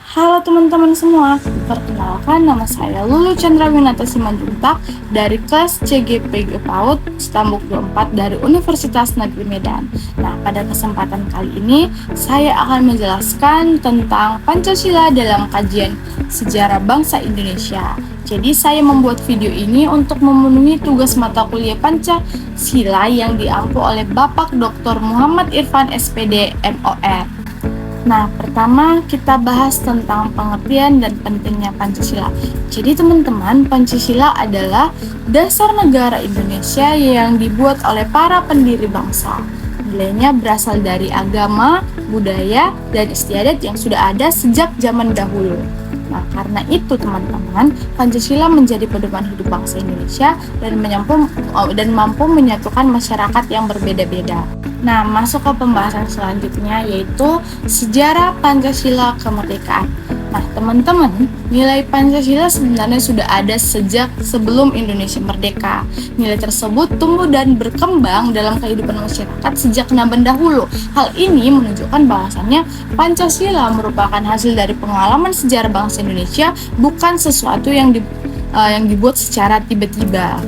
Halo teman-teman semua, perkenalkan nama saya Lulu Chandrawinata Simanjuntak dari kelas CGP PAUD Stambuk 24 dari Universitas Negeri Medan. Nah, pada kesempatan kali ini saya akan menjelaskan tentang Pancasila dalam kajian sejarah bangsa Indonesia. Jadi saya membuat video ini untuk memenuhi tugas mata kuliah Pancasila yang diampu oleh Bapak Dr. Muhammad Irfan SPD MOR. Nah, pertama kita bahas tentang pengertian dan pentingnya Pancasila. Jadi teman-teman, Pancasila adalah dasar negara Indonesia yang dibuat oleh para pendiri bangsa. Nilainya berasal dari agama, budaya, dan istiadat yang sudah ada sejak zaman dahulu. Nah, karena itu teman-teman, Pancasila menjadi pedoman hidup bangsa Indonesia dan mampu menyatukan masyarakat yang berbeda-beda. Nah, masuk ke pembahasan selanjutnya yaitu sejarah Pancasila kemerdekaan. Nah, teman-teman, nilai Pancasila sebenarnya sudah ada sejak sebelum Indonesia merdeka. Nilai tersebut tumbuh dan berkembang dalam kehidupan masyarakat sejak zaman dahulu. Hal ini menunjukkan bahwasannya Pancasila merupakan hasil dari pengalaman sejarah bangsa Indonesia, bukan sesuatu yang dibuat secara tiba-tiba.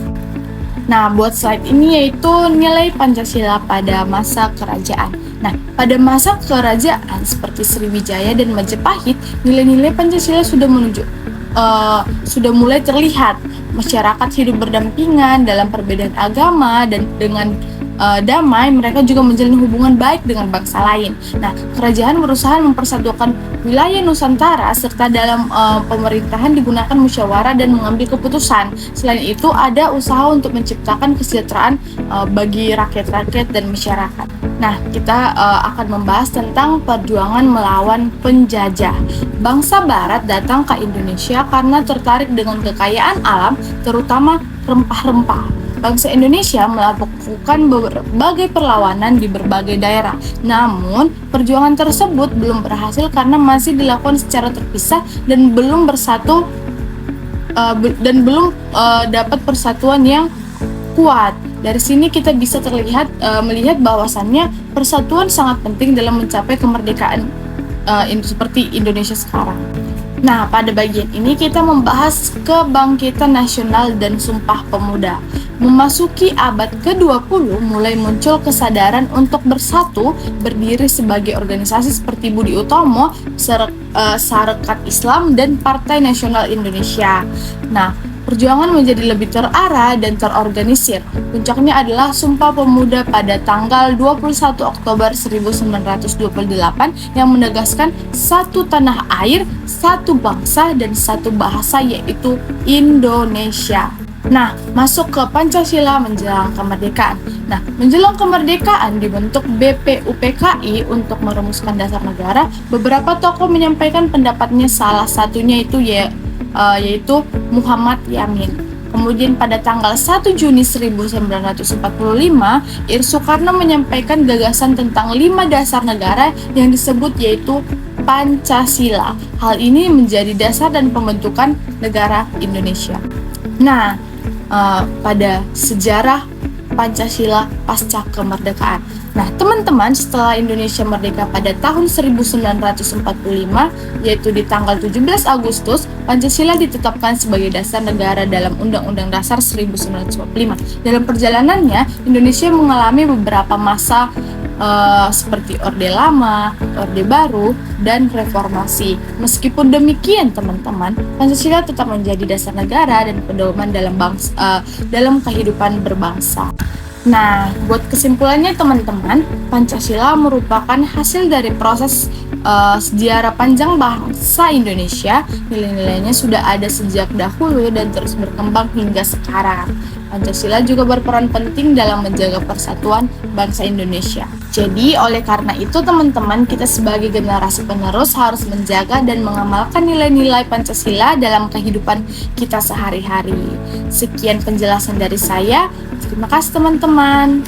Nah, buat slide ini yaitu nilai Pancasila pada masa kerajaan. Nah, pada masa kerajaan seperti Sriwijaya dan Majapahit, nilai-nilai Pancasila sudah mulai terlihat. Masyarakat hidup berdampingan dalam perbedaan agama dan dengan damai, mereka juga menjalin hubungan baik dengan bangsa lain. Nah, kerajaan berusaha mempersatukan wilayah Nusantara serta dalam pemerintahan digunakan musyawarah dan mengambil keputusan. Selain itu, ada usaha untuk menciptakan kesejahteraan bagi rakyat-rakyat dan masyarakat. Nah, kita akan membahas tentang perjuangan melawan penjajah. Bangsa Barat datang ke Indonesia karena tertarik dengan kekayaan alam, terutama rempah-rempah. Bangsa Indonesia melakukan berbagai perlawanan di berbagai daerah. Namun, perjuangan tersebut belum berhasil karena masih dilakukan secara terpisah dan belum dapat persatuan yang kuat. Dari sini kita bisa melihat bahwasannya persatuan sangat penting dalam mencapai kemerdekaan seperti Indonesia sekarang. Nah, pada bagian ini kita membahas kebangkitan nasional dan Sumpah Pemuda. Memasuki abad ke-20 mulai muncul kesadaran untuk bersatu, berdiri sebagai organisasi seperti Budi Utomo, Sarekat Islam, dan Partai Nasional Indonesia. Nah, perjuangan menjadi lebih terarah dan terorganisir. Puncaknya adalah Sumpah Pemuda pada tanggal 21 Oktober 1928 yang menegaskan satu tanah air, satu bangsa, dan satu bahasa, yaitu Indonesia. Nah, masuk ke Pancasila menjelang kemerdekaan. Nah, menjelang kemerdekaan dibentuk BPUPKI untuk merumuskan dasar negara. Beberapa tokoh menyampaikan pendapatnya, salah satunya yaitu Muhammad Yamin. Kemudian pada tanggal 1 Juni 1945, Soekarno menyampaikan gagasan tentang 5 dasar negara yang disebut yaitu Pancasila. Hal ini menjadi dasar dan pembentukan negara Indonesia. Nah, pada sejarah Pancasila pasca kemerdekaan. Nah, teman-teman, setelah Indonesia merdeka pada tahun 1945, yaitu di tanggal 17 Agustus, Pancasila ditetapkan sebagai dasar negara dalam Undang-Undang Dasar 1945. Dalam perjalanannya, Indonesia mengalami beberapa masa seperti Orde Lama, Orde Baru, dan Reformasi. Meskipun demikian, teman-teman, Pancasila tetap menjadi dasar negara dan pedoman dalam kehidupan berbangsa. Nah, buat kesimpulannya teman-teman, Pancasila merupakan hasil dari proses sejarah panjang bangsa Indonesia. Nilai-nilainya sudah ada sejak dahulu dan terus berkembang hingga sekarang. Pancasila juga berperan penting dalam menjaga persatuan bangsa Indonesia. Jadi, oleh karena itu teman-teman, kita sebagai generasi penerus harus menjaga dan mengamalkan nilai-nilai Pancasila dalam kehidupan kita sehari-hari. Sekian penjelasan dari saya. Terima kasih teman-teman.